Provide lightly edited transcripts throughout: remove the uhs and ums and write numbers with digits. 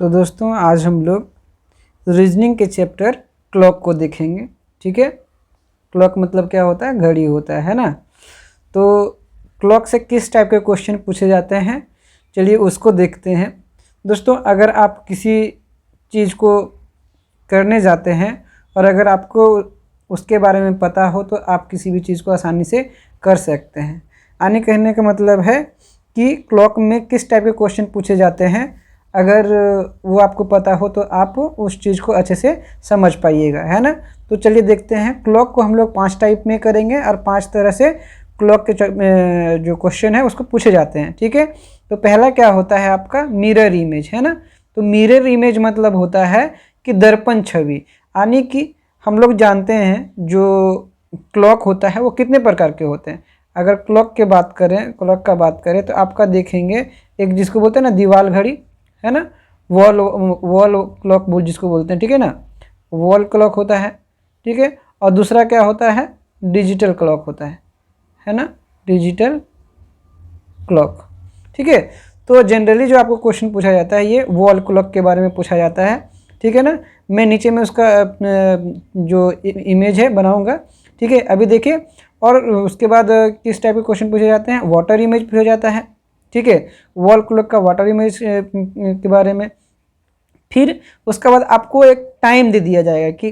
तो दोस्तों आज हम लोग रीजनिंग के चैप्टर क्लॉक को देखेंगे। ठीक है, क्लॉक मतलब क्या होता है? घड़ी होता है ना। तो क्लॉक से किस टाइप के क्वेश्चन पूछे जाते हैं, चलिए उसको देखते हैं। दोस्तों अगर आप किसी चीज़ को करने जाते हैं और अगर आपको उसके बारे में पता हो तो आप किसी भी चीज़ को आसानी से कर सकते हैं। यानी कहने का मतलब है कि क्लॉक में किस टाइप के क्वेश्चन पूछे जाते हैं, अगर वो आपको पता हो तो आप उस चीज़ को अच्छे से समझ पाइएगा, है ना। तो चलिए देखते हैं। क्लॉक को हम लोग 5 टाइप में करेंगे और 5 तरह से क्लॉक के जो क्वेश्चन है उसको पूछे जाते हैं। ठीक है, तो पहला क्या होता है आपका? मिरर इमेज, है ना। तो मिरर इमेज मतलब होता है कि दर्पण छवि। यानी कि हम लोग जानते हैं जो क्लॉक होता है वो कितने प्रकार के होते हैं। अगर क्लॉक की बात करें तो आपका देखेंगे एक जिसको बोलते हैं ना दीवार घड़ी, है ना, वॉल क्लॉक जिसको बोलते हैं, ठीक है ना, वॉल क्लॉक होता है। ठीक है, और दूसरा क्या होता है? डिजिटल क्लॉक होता है ना, डिजिटल क्लॉक। ठीक है, तो जनरली जो आपको क्वेश्चन पूछा जाता है ये वॉल क्लॉक के बारे में पूछा जाता है। ठीक है ना, मैं नीचे में उसका जो इमेज है बनाऊंगा। ठीक है, अभी देखिए। और उसके बाद किस टाइप के क्वेश्चन पूछे जाते हैं? वाटर इमेज पूछा जाता है। ठीक है, वॉल क्लॉक का वाटर इमेज के बारे में। फिर उसके बाद आपको एक टाइम दे दिया जाएगा कि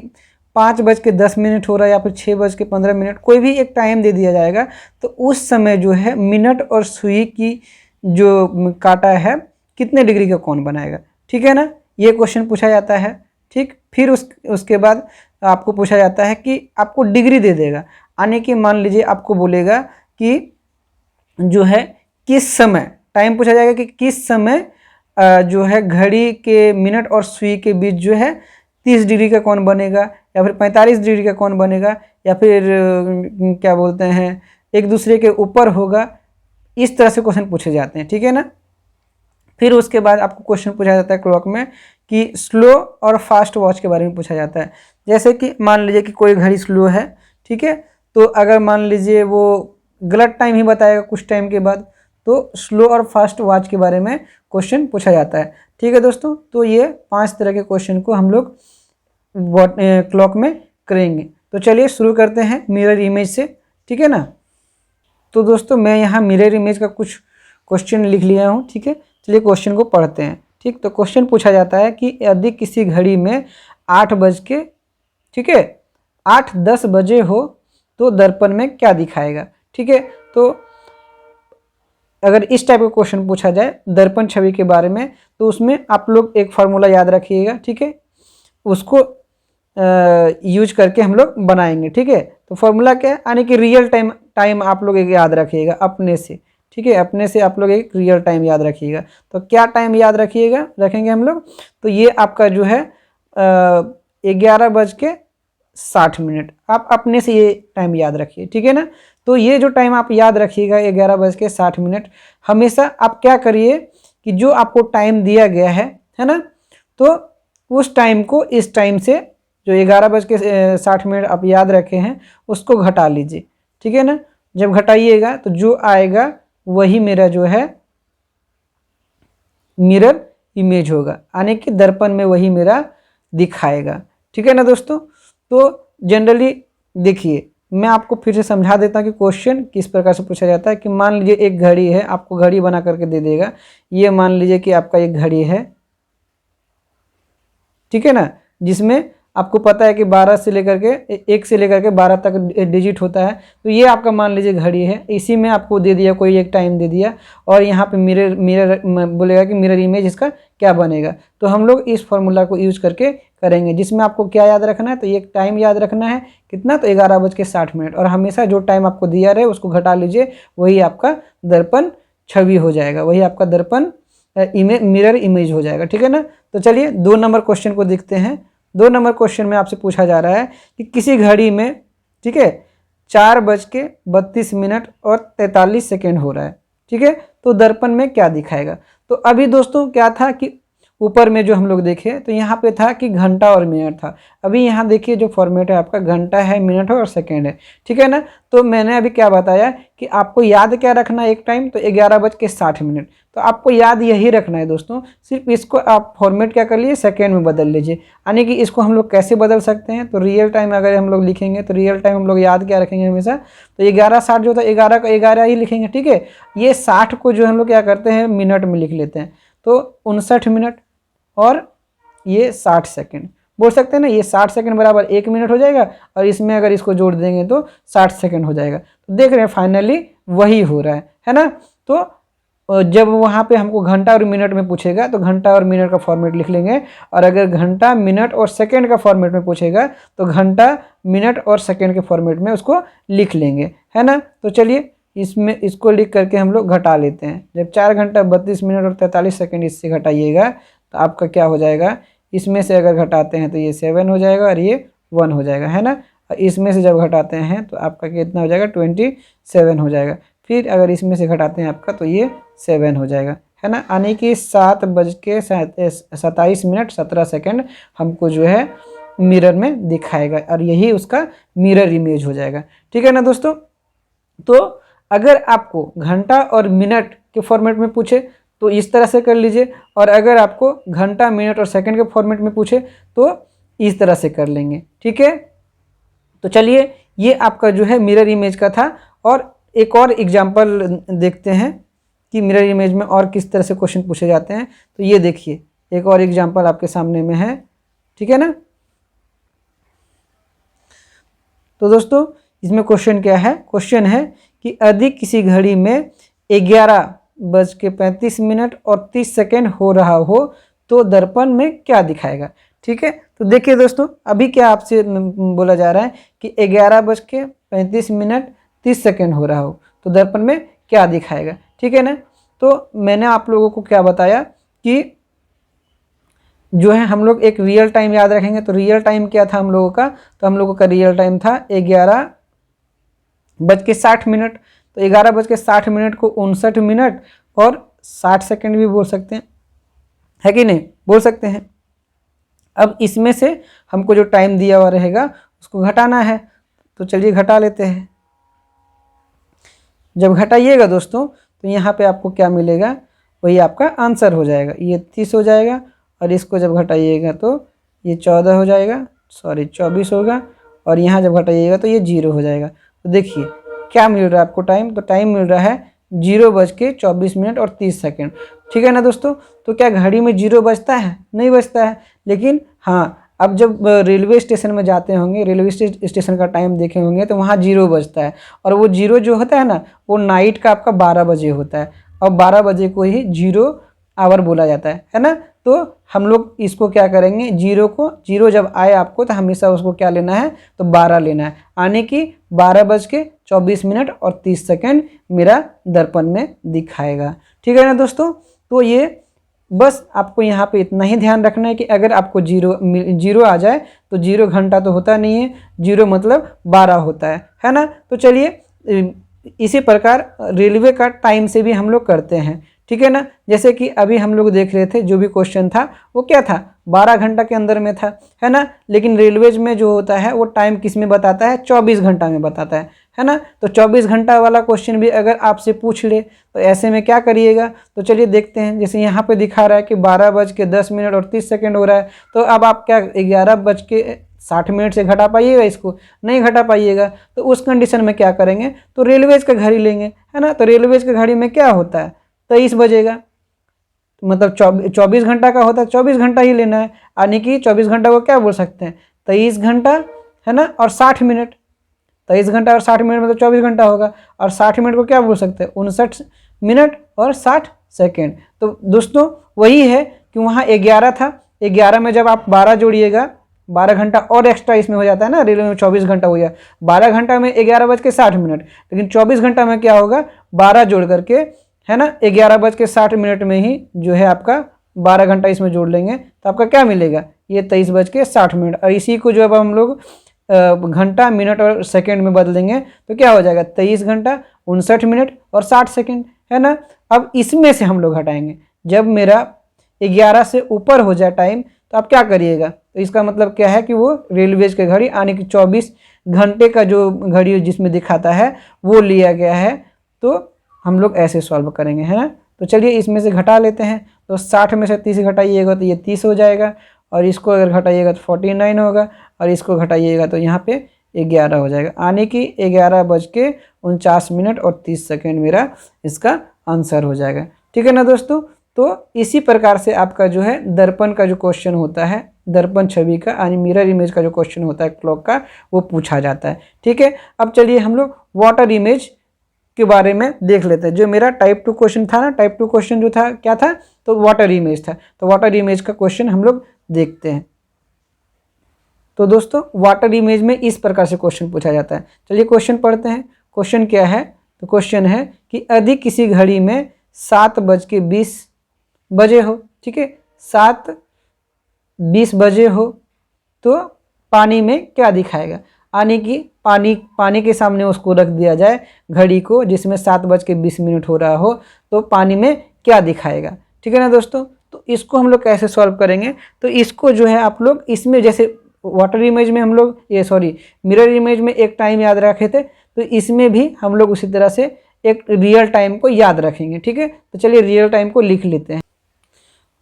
5:10 हो रहा है या फिर 6:15, कोई भी एक टाइम दे दिया जाएगा। तो उस समय जो है मिनट और सुई की जो काटा है कितने डिग्री का कौन बनाएगा। ठीक है ना, ये क्वेश्चन पूछा जाता है। ठीक, फिर उसके बाद आपको पूछा जाता है कि आपको डिग्री दे देगा। यानी कि मान लीजिए आपको बोलेगा कि जो है किस समय, टाइम पूछा जाएगा कि किस समय जो है घड़ी के मिनट और सुई के बीच जो है 30 डिग्री का कौन बनेगा या फिर 45 डिग्री का कौन बनेगा या फिर क्या बोलते हैं एक दूसरे के ऊपर होगा। इस तरह से क्वेश्चन पूछे जाते हैं। ठीक है ना। फिर उसके बाद आपको क्वेश्चन पूछा जाता है क्लॉक में कि स्लो और फास्ट वॉच के बारे में पूछा जाता है। जैसे कि मान लीजिए कि कोई घड़ी स्लो है, ठीक है, तो अगर मान लीजिए वो गलत टाइम ही बताएगा कुछ टाइम के बाद, तो स्लो और फास्ट वॉच के बारे में क्वेश्चन पूछा जाता है। ठीक है दोस्तों, तो ये 5 तरह के क्वेश्चन को हम लोग क्लॉक में करेंगे। तो चलिए शुरू करते हैं मिरर इमेज से। ठीक है ना। तो दोस्तों मैं यहाँ मिरर इमेज का कुछ क्वेश्चन लिख लिया हूँ। ठीक है, चलिए क्वेश्चन को पढ़ते हैं। ठीक, तो क्वेश्चन पूछा जाता है कि यदि किसी घड़ी में 8 बज के, ठीक है, 8:10 बजे हो तो दर्पण में क्या दिखाएगा। ठीक है, तो अगर इस टाइप का क्वेश्चन पूछा जाए दर्पण छवि के बारे में तो उसमें आप लोग एक फार्मूला याद रखिएगा। ठीक है, उसको यूज करके हम लोग बनाएंगे। ठीक है, तो फार्मूला क्या है? यानी कि रियल टाइम आप लोग एक याद रखिएगा अपने से। ठीक है, अपने से आप लोग एक रियल टाइम याद रखिएगा। तो क्या टाइम याद रखेंगे हम लोग? तो ये आपका जो है 11:60 आप अपने से ये टाइम याद रखिए। ठीक है ना, तो ये जो टाइम आप याद रखिएगा 11:60, हमेशा आप क्या करिए कि जो आपको टाइम दिया गया है ना, तो उस टाइम को इस टाइम से जो 11:60 आप याद रखे हैं उसको घटा लीजिए। ठीक है ना, जब घटाइएगा तो जो आएगा वही मेरा जो है मिरर इमेज होगा, यानी कि दर्पण में वही मेरा दिखाएगा। ठीक है ना दोस्तों। तो जनरली देखिए मैं आपको फिर से समझा देता हूँ कि क्वेश्चन किस प्रकार से पूछा जाता है। कि मान लीजिए एक घड़ी है, आपको घड़ी बना करके दे देगा। ये मान लीजिए कि आपका एक घड़ी है, ठीक है ना, जिसमें आपको पता है कि 12 से लेकर के 1 से लेकर के 12 तक डिजिट होता है। तो ये आपका मान लीजिए घड़ी है, इसी में आपको दे दिया कोई एक टाइम दे दिया और यहाँ पे मिरर बोलेगा कि मिरर इमेज इसका क्या बनेगा। तो हम लोग इस फॉर्मूला को यूज करके करेंगे, जिसमें आपको क्या याद रखना है? तो ये टाइम याद रखना है कितना? तो 11:60 और हमेशा जो टाइम आपको दिया रहे उसको घटा लीजिए, वही आपका दर्पण छवि हो जाएगा, वही आपका दर्पण मिरर इमेज हो जाएगा। ठीक है ना। तो चलिए 2 नंबर क्वेश्चन को देखते हैं। 2 नंबर क्वेश्चन में आपसे पूछा जा रहा है कि किसी घड़ी में, ठीक है, 4:32 और 43 सेकेंड हो रहा है। ठीक है, तो दर्पण में क्या दिखाएगा। तो अभी दोस्तों क्या था कि ऊपर में जो हम लोग देखे तो यहाँ पे था कि घंटा और मिनट था। अभी यहाँ देखिए जो फॉर्मेट है आपका घंटा है, मिनट है और सेकेंड है, ठीक है ना। तो मैंने अभी क्या बताया कि आपको याद क्या रखना है एक टाइम, तो 11:60। तो आपको याद यही रखना है दोस्तों, सिर्फ इसको आप फॉर्मेट क्या कर लीजिए, सेकेंड में बदल लीजिए। यानी कि इसको हम लोग कैसे बदल सकते हैं, तो रियल टाइम अगर हम लोग लिखेंगे तो रियल टाइम हम लोग याद क्या रखेंगे हमेशा, तो 11:60 जो था 11 का 11 ही लिखेंगे, ठीक है। ये 60 को जो हम लोग क्या करते हैं मिनट में लिख लेते हैं, तो 59 मिनट और ये 60 सेकेंड बोल सकते हैं ना। ये 60 सेकेंड बराबर 1 मिनट हो जाएगा, और इसमें अगर इसको जोड़ देंगे तो 60 सेकेंड हो जाएगा। तो देख रहे हैं फाइनली वही हो रहा है ना। तो जब वहाँ पे हमको घंटा और मिनट में पूछेगा तो घंटा और मिनट का फॉर्मेट लिख लेंगे, और अगर घंटा मिनट और सेकंड का फॉर्मेट में पूछेगा तो घंटा मिनट और सेकंड के फॉर्मेट में उसको लिख लेंगे, है ना। तो चलिए इसमें इसको लिख करके हम लोग घटा लेते हैं। जब 4 घंटा 32 मिनट और 43 सेकेंड इससे घटाइएगा तो आपका क्या हो जाएगा, इसमें से अगर घटाते हैं तो ये 7 हो जाएगा और ये 1 हो जाएगा, है ना। इसमें से जब घटाते हैं तो आपका कितना हो जाएगा, 27 हो जाएगा। फिर अगर इसमें से घटाते हैं आपका तो ये 7 हो जाएगा, है ना। यानी कि 7:27:17 हमको जो है मिरर में दिखाएगा, और यही उसका मिरर इमेज हो जाएगा, ठीक है ना दोस्तों। तो अगर आपको घंटा और मिनट के फॉर्मेट में पूछे तो इस तरह से कर लीजिए, और अगर आपको घंटा मिनट और सेकंड के फॉर्मेट में पूछे तो इस तरह से कर लेंगे, ठीक है। तो चलिए ये आपका जो है मिरर इमेज का था, और एक और एग्जांपल देखते हैं कि मिरर इमेज में और किस तरह से क्वेश्चन पूछे जाते हैं। तो ये देखिए एक और एग्जांपल आपके सामने में है, ठीक है ना। तो दोस्तों इसमें क्वेश्चन क्या है, क्वेश्चन है कि यदि किसी घड़ी में 11:35 और 30 सेकेंड हो रहा हो तो दर्पण में क्या दिखाएगा, ठीक है। तो देखिए दोस्तों अभी क्या आपसे बोला जा रहा है कि 11:35 30 सेकेंड हो रहा हो तो दर्पण में क्या दिखाएगा, ठीक है ना। तो मैंने आप लोगों को क्या बताया कि जो है हम लोग एक रियल टाइम याद रखेंगे। तो रियल टाइम क्या था हम लोगों का, तो हम लोगों का रियल टाइम था 11:60। तो 11:60 को 59 मिनट और 60 सेकेंड भी बोल सकते हैं, है कि नहीं, बोल सकते हैं। अब इसमें से हमको जो टाइम दिया हुआ रहेगा उसको घटाना है, तो चलिए घटा लेते हैं। जब घटाइएगा दोस्तों तो यहाँ पे आपको क्या मिलेगा, वही आपका आंसर हो जाएगा। ये 30 हो जाएगा, और इसको जब घटाइएगा तो ये 14 हो जाएगा, सॉरी 24 होगा, और यहाँ जब घटाइएगा तो ये 0 हो जाएगा। तो देखिए क्या मिल रहा है आपको टाइम, तो टाइम मिल रहा है 0:24 और 30 सेकेंड, ठीक है ना दोस्तों। तो क्या घड़ी में 0 बजता है, नहीं बजता है, लेकिन हाँ अब जब रेलवे स्टेशन में जाते होंगे, रेलवे स्टेशन का टाइम देखे होंगे तो वहाँ 0 बजता है, और वो 0 जो होता है ना वो नाइट का आपका 12 बजे होता है, और 12 बजे को ही 0 आवर बोला जाता है ना। तो हम लोग इसको क्या करेंगे, 0 जब आए आपको तो हमेशा उसको क्या लेना है, तो 12 लेना है, यानी कि 12:24 और 30 सेकेंड मेरा दर्पण में दिखाएगा, ठीक है ना दोस्तों। तो ये बस आपको यहाँ पे इतना ही ध्यान रखना है कि अगर आपको 0 आ जाए तो 0 घंटा तो होता नहीं है, 0 मतलब 12 होता है ना। तो चलिए इसी प्रकार रेलवे का टाइम से भी हम लोग करते हैं, ठीक है ना। जैसे कि अभी हम लोग देख रहे थे जो भी क्वेश्चन था वो क्या था, 12 घंटा के अंदर में था, है ना। लेकिन रेलवेज में जो होता है वो टाइम किस में बताता है, 24 घंटा में बताता है ना। तो 24 घंटा वाला क्वेश्चन भी अगर आपसे पूछ ले तो ऐसे में क्या करिएगा, तो चलिए देखते हैं। जैसे यहाँ पे दिखा रहा है कि 12:10 और 30 सेकेंड हो रहा है, तो अब आप क्या 11:60 से घटा पाइएगा, इसको नहीं घटा पाइएगा। तो उस कंडीशन में क्या करेंगे, तो रेलवेज का घड़ी लेंगे, है ना। तो रेलवेज के घड़ी में क्या होता है, 23 बजेगा, मतलब 24 घंटा का होता है, 24 घंटा ही लेना है, यानी कि 24 घंटा को क्या बोल सकते हैं, 23 घंटा, है ना, और 60 मिनट। 23 घंटा और 60 मिनट मतलब 24 घंटा होगा, और 60 मिनट को क्या बोल सकते हैं, 59 मिनट और 60 सेकेंड। तो दोस्तों वही है कि वहाँ 11 था, 11 में जब आप 12 जोड़िएगा, 12 घंटा और एक्स्ट्रा इसमें हो जाता है ना, रेलवे में 24 घंटा हो गया, 12 घंटा में 11:60, लेकिन 24 घंटा में क्या होगा, 12 जोड़ करके, है ना, 11:60 में ही जो है आपका 12 घंटा इसमें जोड़ लेंगे तो आपका क्या मिलेगा, ये 23:60। और इसी को जब हम लोग घंटा मिनट और सेकंड में बदल देंगे तो क्या हो जाएगा, 23 घंटा 59 मिनट और 60 सेकंड, है ना। अब इसमें से हम लोग हटाएंगे, जब मेरा 11 से ऊपर हो जाए टाइम तो आप क्या करिएगा, तो इसका मतलब क्या है कि वो रेलवेज की घड़ी यानी कि 24 घंटे का जो घड़ी जिसमें दिखाता है वो लिया गया है। तो हम लोग ऐसे सॉल्व करेंगे, है ना। तो चलिए इसमें से घटा लेते हैं। तो 60 में से 30 घटाइएगा तो ये 30 हो जाएगा, और इसको अगर घटाइएगा तो 49 होगा, और इसको घटाइएगा तो यहाँ पे 11 हो जाएगा, यानी कि 11:49 और 30 सेकेंड मेरा इसका आंसर हो जाएगा। ठीक है ना दोस्तों। तो इसी प्रकार से आपका जो है दर्पण का जो क्वेश्चन होता है, दर्पण छवि का यानी मिरर इमेज का जो क्वेश्चन होता है क्लॉक का, वो पूछा जाता है। ठीक है, अब चलिए हम लोग वाटर इमेज के बारे में देख लेते हैं। जो मेरा टाइप 2 क्वेश्चन था ना, टाइप 2 क्वेश्चन जो था क्या था, तो वाटर इमेज था। तो वाटर इमेज का क्वेश्चन हम लोग देखते हैं। तो दोस्तों वाटर इमेज में इस प्रकार से क्वेश्चन पूछा जाता है। चलिए क्वेश्चन पढ़ते हैं। क्वेश्चन क्या है, तो क्वेश्चन है कि यदि किसी घड़ी में 7:20 बजे हो, ठीक है, 7:20 बजे हो, तो पानी में क्या दिखाएगा, यानी कि पानी के सामने उसको रख दिया जाए घड़ी को जिसमें 7:20 हो रहा हो, तो पानी में क्या दिखाएगा। ठीक है ना दोस्तों। तो इसको हम लोग कैसे सॉल्व करेंगे, तो इसको जो है आप लोग इसमें जैसे वाटर इमेज में हम लोग मिरर इमेज में एक टाइम याद रखे थे, तो इसमें भी हम लोग उसी तरह से एक रियल टाइम को याद रखेंगे। ठीक है, तो चलिए रियल टाइम को लिख लेते हैं।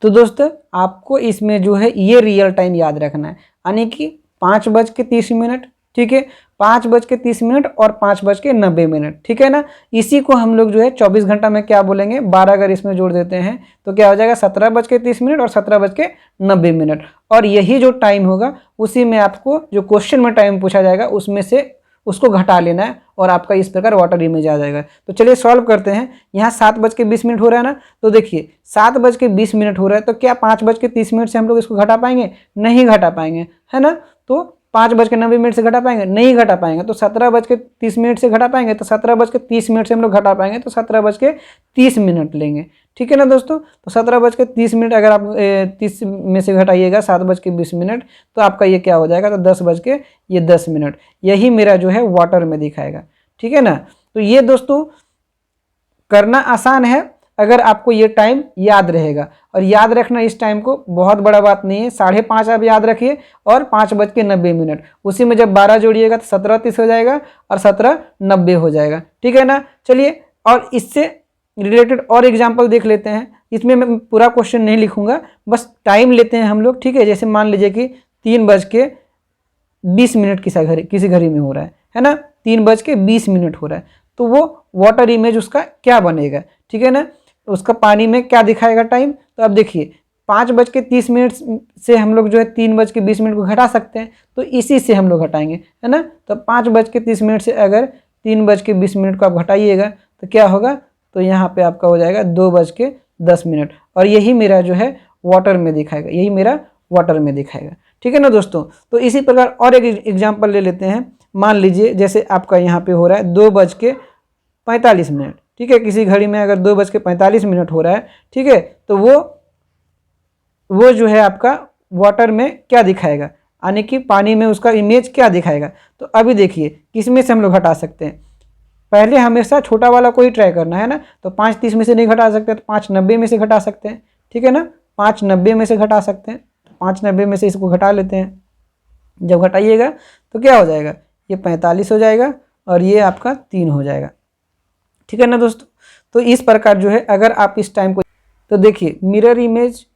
तो दोस्तों आपको इसमें जो है ये रियल टाइम याद रखना है, यानी कि 5:30। ठीक है, 5:30 और 5:90। ठीक है ना। इसी को हम लोग जो है 24 घंटा में क्या बोलेंगे, 12 अगर इसमें जोड़ देते हैं तो क्या हो जाएगा, 17:30 और 17:90। और यही जो टाइम होगा उसी में आपको जो क्वेश्चन में टाइम पूछा जाएगा उसमें से उसको घटा लेना है, और आपका इस प्रकार वाटर इमेज आ जाएगा। तो चलिए सॉल्व करते हैं। यहाँ 7:20 हो रहा है ना, तो देखिए 7:20 हो रहा है, तो क्या 5:30 से हम लोग इसको घटा पाएंगे, नहीं घटा पाएंगे, है ना। तो 5:90 से घटा पाएंगे, नहीं घटा पाएंगे। तो 17:30 से घटा पाएंगे, तो 17:30 से हम लोग घटा पाएंगे तो 17:30 लेंगे। ठीक है ना दोस्तों। तो 17:30 अगर आप 30 में से घटाइएगा 7:20, तो आपका ये क्या हो जाएगा, तो 10:10। यही मेरा जो है वाटर में दिखाएगा। ठीक है ना। तो ये दोस्तों करना आसान है अगर आपको ये टाइम याद रहेगा, और याद रखना इस टाइम को बहुत बड़ा बात नहीं है। 5:30 आप याद रखिए और 5:90, उसी में जब 12 जोड़िएगा तो 17:30 हो जाएगा और 17:90 हो जाएगा। ठीक है ना। चलिए और इससे रिलेटेड और एग्जाम्पल देख लेते हैं। इसमें मैं पूरा क्वेश्चन नहीं लिखूंगा, बस टाइम लेते हैं हम लोग। ठीक है, जैसे मान लीजिए कि 3:20 किसी घड़ी में हो रहा है ना, 3:20 हो रहा है, तो वो वाटर इमेज उसका क्या बनेगा। ठीक है ना। उसका पानी में क्या दिखाएगा टाइम, तो अब देखिए 5:30 से हम लोग जो है 3:20 को घटा सकते हैं, तो इसी से हम लोग घटाएंगे, है ना। तो 5:30 से अगर 3:20 को आप घटाइएगा तो क्या होगा, तो यहाँ पे आपका हो जाएगा 2:10, और यही मेरा जो है वाटर में दिखाएगा, यही मेरा वाटर में दिखाएगा। ठीक है ना दोस्तों। तो इसी प्रकार और एक एग्जाम्पल ले लेते हैं। मान लीजिए जैसे आपका यहाँ पे हो रहा है 2:45। ठीक है, किसी घड़ी में अगर 2:45 हो रहा है, ठीक है, तो वो जो है आपका वाटर में क्या दिखाएगा, यानी कि पानी में उसका इमेज क्या दिखाएगा। तो अभी देखिए किस में से हम लोग घटा सकते हैं, पहले हमेशा छोटा वाला को ही ट्राई करना है ना। तो 5:30 में से नहीं घटा सकते तो 5:90 में से घटा सकते हैं। ठीक है ना, 5:90 में से घटा सकते हैं, 5:90 में से इसको घटा लेते हैं। जब घटाइएगा तो क्या हो जाएगा, ये 45 हो जाएगा और ये आपका 3 हो जाएगा। ठीक है ना दोस्तों। तो इस प्रकार जो है अगर आप इस टाइम को, तो देखिए मिरर इमेज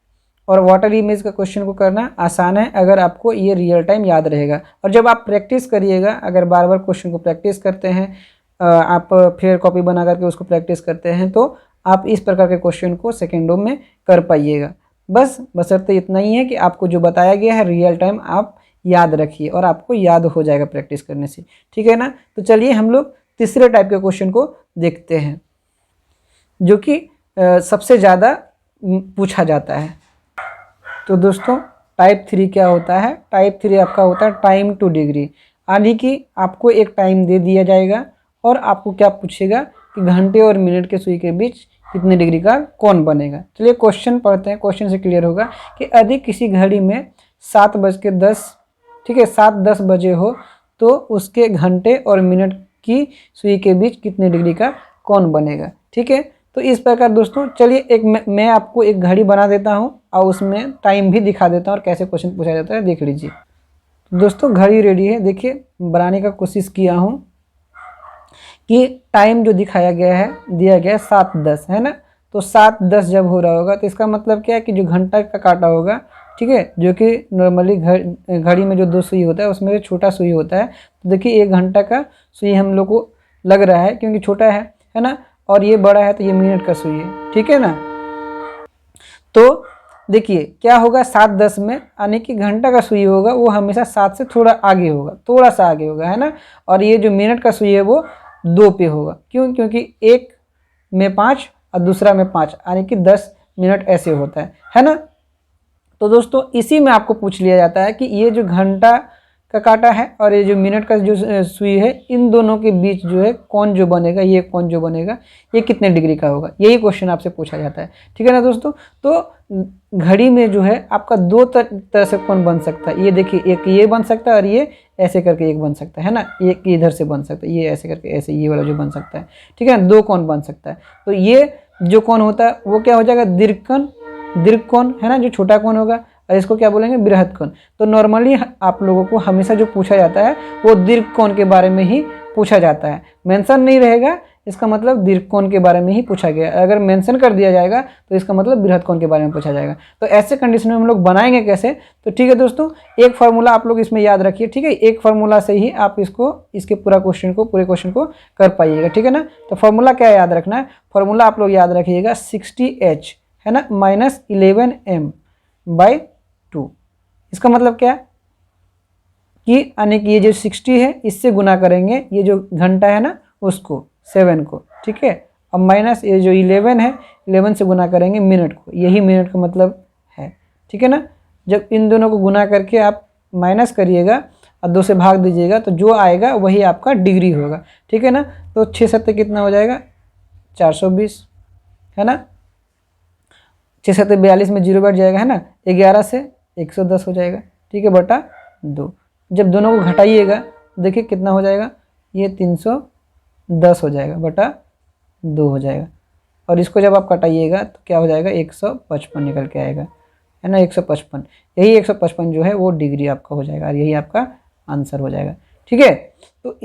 और वाटर इमेज का क्वेश्चन को करना आसान है अगर आपको ये रियल टाइम याद रहेगा। और जब आप प्रैक्टिस करिएगा, अगर बार बार क्वेश्चन को प्रैक्टिस करते हैं, आप फिर कॉपी बना करके उसको प्रैक्टिस करते हैं, तो आप इस प्रकार के क्वेश्चन को सेकेंडों में कर पाइएगा। बशर्ते इतना ही है कि आपको जो बताया गया है रियल टाइम आप याद रखिए और आपको याद हो जाएगा प्रैक्टिस करने से। ठीक है ना। तो चलिए हम लोग तीसरे टाइप के क्वेश्चन को देखते हैं जो कि सबसे ज़्यादा पूछा जाता है। तो दोस्तों टाइप 3 क्या होता है, टाइप 3 आपका होता है टाइम टू डिग्री, यानी कि आपको एक टाइम दे दिया जाएगा और आपको क्या पूछेगा कि घंटे और मिनट के सुई के बीच कितने डिग्री का कोण बनेगा। चलिए क्वेश्चन पढ़ते हैं, क्वेश्चन से क्लियर होगा कि यदि किसी घड़ी में 7:10, ठीक है, 7:10 बजे हो तो उसके घंटे और मिनट की सुई के बीच कितने डिग्री का कोण बनेगा। ठीक है, तो इस प्रकार दोस्तों चलिए एक मैं आपको एक घड़ी बना देता हूँ और उसमें टाइम भी दिखा देता हूँ और कैसे क्वेश्चन पूछा जाता है देख लीजिए। तो दोस्तों घड़ी रेडी है, देखिए बनाने का कोशिश किया हूँ कि टाइम जो दिखाया गया है दिया गया है 7:10 है ना। तो 7:10 जब हो रहा होगा तो इसका मतलब क्या है कि जो घंटा का काटा होगा, ठीक है, जो कि नॉर्मली घड़ी में जो 2 सुई होता है उसमें छोटा सुई होता है। तो देखिए 1 घंटा का सुई हम लोग को लग रहा है क्योंकि छोटा है ना, और ये बड़ा है तो ये मिनट का सुई है, ठीक है ना। तो देखिए क्या होगा 7:10 में, यानी कि घंटा का सुई होगा वो हमेशा 7 से थोड़ा आगे होगा, थोड़ा सा आगे होगा, है ना। और ये जो मिनट का सुई है वो 2 पे होगा, क्यों, क्योंकि एक में 5 और दूसरा में 5, यानी कि 10 मिनट ऐसे होता है ना। तो दोस्तों इसी में आपको पूछ लिया जाता है कि ये जो घंटा का काटा है और ये जो मिनट का जो सुई है, इन दोनों के बीच जो है कौन जो बनेगा, ये कौन जो बनेगा, ये कितने डिग्री का होगा, यही क्वेश्चन आपसे पूछा जाता है, ठीक है ना दोस्तों। तो घड़ी में जो है आपका 2 तरह से कौन बन सकता है, ये देखिए, एक ये बन सकता है और ये ऐसे करके एक बन सकता है ना, एक इधर से बन सकता है, ये ऐसे करके ऐसे, ये वाला जो बन सकता है, ठीक है ना, 2 कौन बन सकता है। तो ये जो कौन होता है वो क्या हो जाएगा, दीर्घ कोण है ना, जो छोटा कोण होगा, और इसको क्या बोलेंगे, बृहद कोण। तो नॉर्मली आप लोगों को हमेशा जो पूछा जाता है वो दीर्घ कोण के बारे में ही पूछा जाता है, मेंशन नहीं रहेगा, इसका मतलब दीर्घ कोण के बारे में ही पूछा गया। अगर मेंशन कर दिया जाएगा तो इसका मतलब बृहद कोण के बारे में पूछा जाएगा। तो ऐसे कंडीशन में हम लोग बनाएंगे कैसे, तो ठीक है दोस्तों, एक फार्मूला आप लोग इसमें याद रखिए, ठीक है, एक फार्मूला से ही आप इसके पूरे क्वेश्चन को कर पाइएगा, ठीक है ना। तो फार्मूला क्या याद रखना है, फार्मूला आप लोग याद रखिएगा 60H है ना माइनस 11m/2। इसका मतलब क्या है कि यानी कि ये जो 60 है इससे गुना करेंगे ये जो घंटा है ना उसको, 7 को, ठीक है, अब माइनस ये जो 11 है, 11 से गुना करेंगे मिनट को, यही मिनट का मतलब है, ठीक है ना। जब इन दोनों को गुना करके आप माइनस करिएगा और 2 से भाग दीजिएगा तो जो आएगा वही आपका डिग्री होगा, ठीक है ना। तो 6 7 कितना हो जाएगा, 420 है ना, 6 7 42 में 0 बैठ जाएगा, है ना, 11 से 110 हो जाएगा, ठीक है, बटा 2। जब दोनों को घटाइएगा देखिए कितना हो जाएगा, ये 310 हो जाएगा, बटा 2 हो जाएगा। और इसको जब आप कटाइएगा तो क्या हो जाएगा, 155 निकल के आएगा, है ना, 155। यही 155 जो है वो डिग्री आपका हो जाएगा और यही आपका आंसर हो जाएगा, ठीक है। तो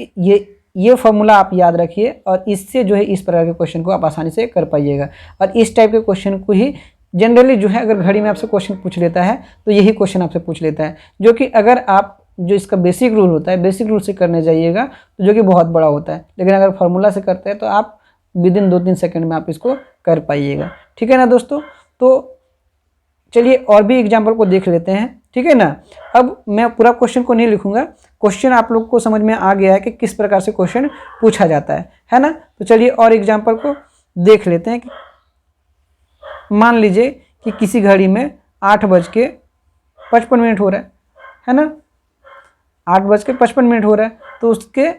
ये फॉर्मूला आप याद रखिए और इससे जो है इस प्रकार के क्वेश्चन को आप आसानी से कर पाइएगा। और इस टाइप के क्वेश्चन को ही जनरली जो है अगर घड़ी में आपसे क्वेश्चन पूछ लेता है तो यही क्वेश्चन आपसे पूछ लेता है, जो कि अगर आप जो इसका बेसिक रूल होता है, बेसिक रूल से करने जाइएगा तो जो कि बहुत बड़ा होता है, लेकिन अगर फार्मूला से करते हैं तो आप विदिन 2-3 सेकंड में आप इसको कर पाइएगा, ठीक है ना दोस्तों। तो चलिए और भी एग्जाम्पल को देख लेते हैं, ठीक है ना। अब मैं पूरा क्वेश्चन को नहीं लिखूंगा, क्वेश्चन आप लोग को समझ में आ गया है कि किस प्रकार से क्वेश्चन पूछा जाता है ना। तो चलिए और एग्जाम्पल को देख लेते हैं कि मान लीजिए कि किसी घड़ी में 8:55 हो रहा है ना, 8:55 हो रहा है, तो उसके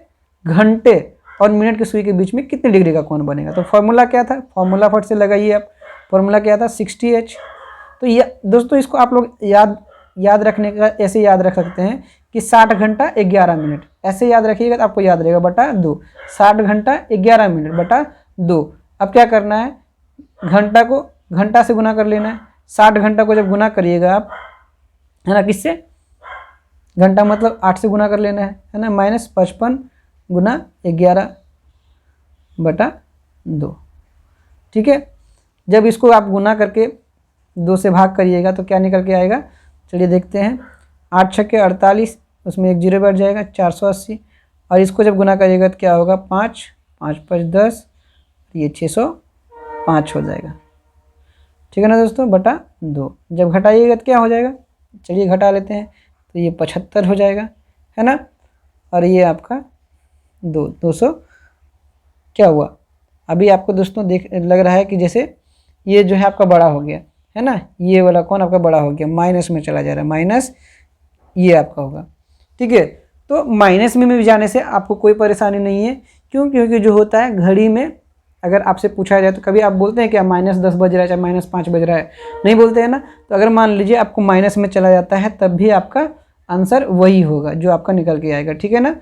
घंटे और मिनट के सुई के बीच में कितने डिग्री का कोण बनेगा। तो फार्मूला क्या था, फार्मूला फट से लगाइए आप, फार्मूला क्या था, 60H। तो दोस्तों इसको आप लोग याद रखने का ऐसे याद रख सकते हैं कि 60 घंटा 11 मिनट, ऐसे याद रखिएगा तो आपको याद रहेगा, बटा 2। 60 घंटा 11 मिनट बटा 2। अब क्या करना है, घंटा को घंटा से गुना कर लेना है। 60 घंटा को जब गुना करिएगा आप, है ना, किससे, घंटा मतलब 8 से गुना कर लेना है ना, माइनस 55 गुना 11 बटा 2, ठीक है। जब इसको आप गुना करके 2 से भाग करिएगा तो क्या निकल के आएगा, चलिए देखते हैं, 8 छक्के 48, उसमें एक 0 बैठ जाएगा, 480। और इसको जब गुना करिएगा तो क्या होगा, 5 5 5 10, ये 605 हो जाएगा, ठीक है ना दोस्तों, बटा 2। जब घटाइएगा तो क्या हो जाएगा, चलिए घटा लेते हैं, तो ये 75 हो जाएगा, है ना। और ये आपका 200 क्या हुआ, अभी आपको दोस्तों लग रहा है कि जैसे ये जो है आपका बड़ा हो गया, है ना, ये वाला कौन आपका बड़ा हो गया, माइनस में चला जा रहा है, माइनस ये आपका होगा, ठीक है। तो माइनस में भी जाने से आपको कोई परेशानी नहीं है, क्यों, क्योंकि जो होता है घड़ी में अगर आपसे पूछा जाए तो कभी आप बोलते हैं क्या -10 बज रहा है, चाहे -5 बज रहा है, नहीं बोलते हैं ना। तो अगर मान लीजिए आपको माइनस में चला जाता है तब भी आपका आंसर वही होगा जो आपका निकल के आएगा, ठीक है ना।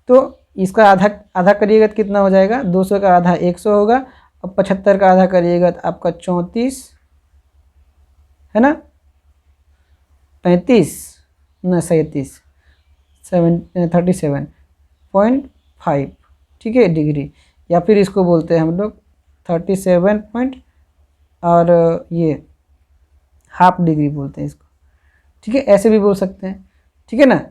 तो इसका आधा करिएगा तो कितना हो जाएगा, 200 का आधा 100 होगा, अब 75 का आधा करिएगा तो आपका 34 है ना, 35 ना 37.5 ठीक है डिग्री, या फिर इसको बोलते हैं हम लोग 37 पॉइंट और ये हाफ डिग्री बोलते हैं इसको, ठीक है, ऐसे भी बोल सकते हैं, ठीक है ना,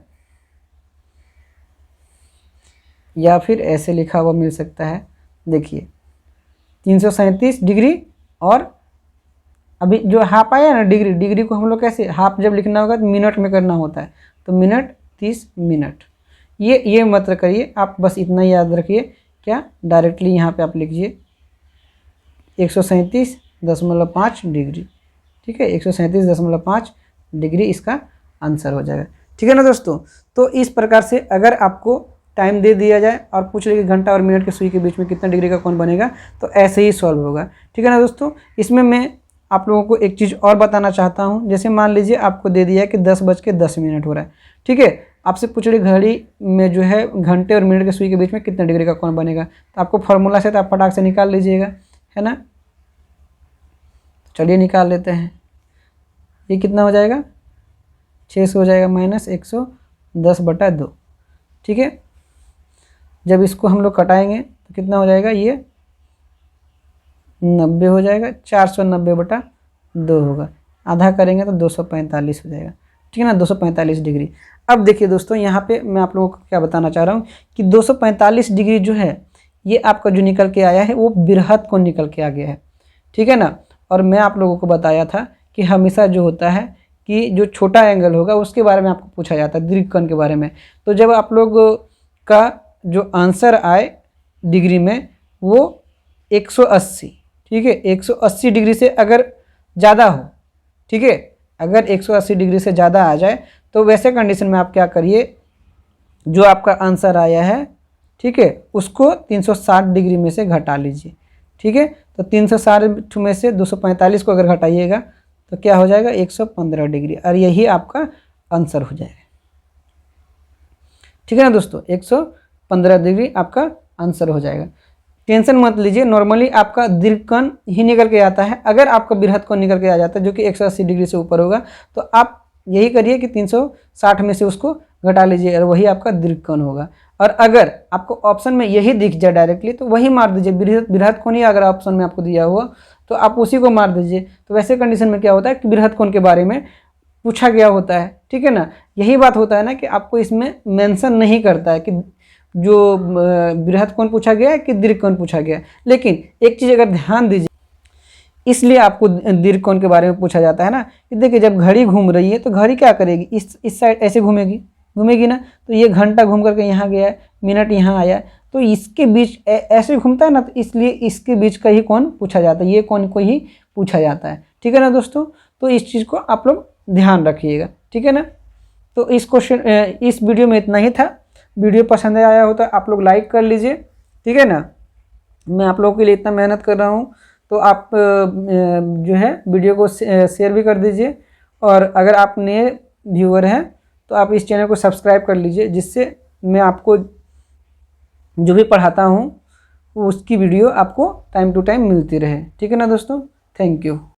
या फिर ऐसे लिखा हुआ मिल सकता है, देखिए 337 डिग्री, और अभी जो हाफ आया ना डिग्री, डिग्री को हम लोग कैसे हाफ जब लिखना होगा तो मिनट में करना होता है, तो मिनट 30 मिनट, ये मत करिए आप, बस इतना याद रखिए, क्या डायरेक्टली यहाँ पे आप लिखिए 137.5 डिग्री, ठीक है, 137.5 डिग्री इसका आंसर हो जाएगा, ठीक है ना दोस्तों। तो इस प्रकार से अगर आपको टाइम दे दिया जाए और पूछ ले कि घंटा और मिनट के सुई के बीच में कितना डिग्री का कोण बनेगा, तो ऐसे ही सॉल्व होगा, ठीक है ना दोस्तों। इसमें मैं आप लोगों को एक चीज़ और बताना चाहता हूँ, जैसे मान लीजिए आपको दे दिया है कि 10:10 हो रहा है, ठीक है, आपसे पूछ रही घड़ी में जो है घंटे और मिनट के सुई के बीच में कितना डिग्री का कोण बनेगा, तो आपको फार्मूला से तो आप फटाक से निकाल लीजिएगा, है ना। चलिए निकाल लेते हैं, ये कितना हो जाएगा 600 हो जाएगा माइनस 110/2, ठीक है। जब इसको हम लोग कटाएंगे तो कितना हो जाएगा, ये 90 हो जाएगा, 490/2 होगा, आधा करेंगे तो 245 हो जाएगा, ठीक है ना, 245 डिग्री। अब देखिए दोस्तों, यहाँ पे मैं आप लोगों को क्या बताना चाह रहा हूँ कि 245 डिग्री जो है ये आपका जो निकल के आया है वो बृहद कोण निकल के आ गया है, ठीक है ना। और मैं आप लोगों को बताया था कि हमेशा जो होता है कि जो छोटा एंगल होगा उसके बारे में आपको पूछा जाता है, दीर्घकोण के बारे में। तो जब आप लोग का जो आंसर आए डिग्री में वो 180, ठीक है, 180 डिग्री से अगर ज़्यादा हो, ठीक है, अगर 180 डिग्री से ज़्यादा आ जाए तो वैसे कंडीशन में आप क्या करिए, जो आपका आंसर आया है, ठीक है, उसको 360 डिग्री में से घटा लीजिए, ठीक है। तो 360 में से 245 को अगर घटाइएगा तो क्या हो जाएगा 115 डिग्री, और यही आपका आंसर हो जाएगा, ठीक है ना दोस्तों, 115 डिग्री आपका आंसर हो जाएगा। टेंशन मत लीजिए, नॉर्मली आपका दीर्घकोण ही निकल के आता है, अगर आपका बृहद कोण निकल के आ जाता है जो कि 180 डिग्री से ऊपर होगा तो आप यही करिए कि 360 में से उसको घटा लीजिए और वही आपका दीर्घकोण होगा। और अगर आपको ऑप्शन में यही दिख जाए डायरेक्टली तो वही मार दीजिए, बृहद कोण ही अगर ऑप्शन में आपको दिया हुआ तो आप उसी को मार दीजिए। तो वैसे कंडीशन में क्या होता है कि बृहद कोण के बारे में पूछा गया होता है, ठीक है ना। यही बात होता है ना कि आपको इसमें मेंशन नहीं करता है कि जो बृहद कोण पूछा गया है कि दीर्घकोण पूछा गया है, लेकिन एक चीज़ अगर ध्यान दीजिए, इसलिए आपको दीर्घकोण के बारे में पूछा जाता है ना कि देखिए जब घड़ी घूम रही है तो घड़ी क्या करेगी, इस साइड ऐसे घूमेगी ना, तो ये घंटा घूम करके यहाँ गया है, मिनट यहाँ आया, तो इसके बीच ऐसे घूमता है ना, तो इसलिए इसके बीच का ही कोण पूछा जाता है, ये कोण को ही पूछा जाता है, ठीक है ना दोस्तों। तो इस चीज़ को आप लोग ध्यान रखिएगा, ठीक है ना। तो इस वीडियो में इतना ही था। वीडियो पसंद आया हो तो आप लोग लाइक कर लीजिए, ठीक है ना। मैं आप लोगों के लिए इतना मेहनत कर रहा हूँ तो आप जो है वीडियो को शेयर भी कर दीजिए, और अगर आप नए व्यूअर हैं तो आप इस चैनल को सब्सक्राइब कर लीजिए, जिससे मैं आपको जो भी पढ़ाता हूँ उसकी वीडियो आपको टाइम टू टाइम मिलती रहे, ठीक है ना दोस्तों। Thank you.